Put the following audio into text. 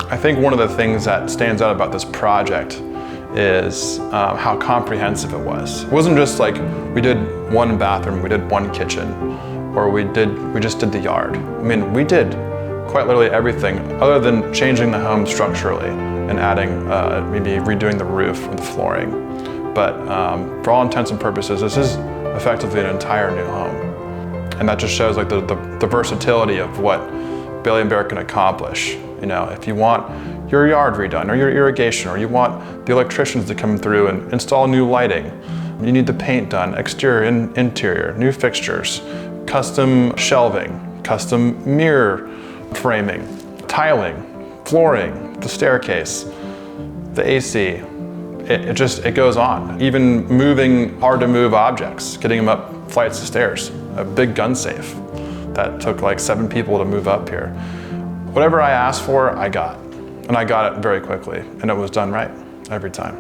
I think one of the things that stands out about this project is how comprehensive it was. It wasn't just like we did one bathroom, we did one kitchen, or we just did the yard. I mean, we did quite literally everything other than changing the home structurally and adding, maybe redoing the roof or the flooring. But for all intents and purposes, this is effectively an entire new home. And that just shows like the versatility of what Bailey & Bear can accomplish. You know, if you want your yard redone or your irrigation, or you want the electricians to come through and install new lighting, you need the paint done, exterior and interior, new fixtures, custom shelving, custom mirror framing, tiling, flooring, the staircase, the AC. It goes on. Even moving hard to move objects, getting them up flights of stairs, a big gun safe that took like 7 people to move up here. Whatever I asked for, I got. And I got it very quickly, and it was done right every time.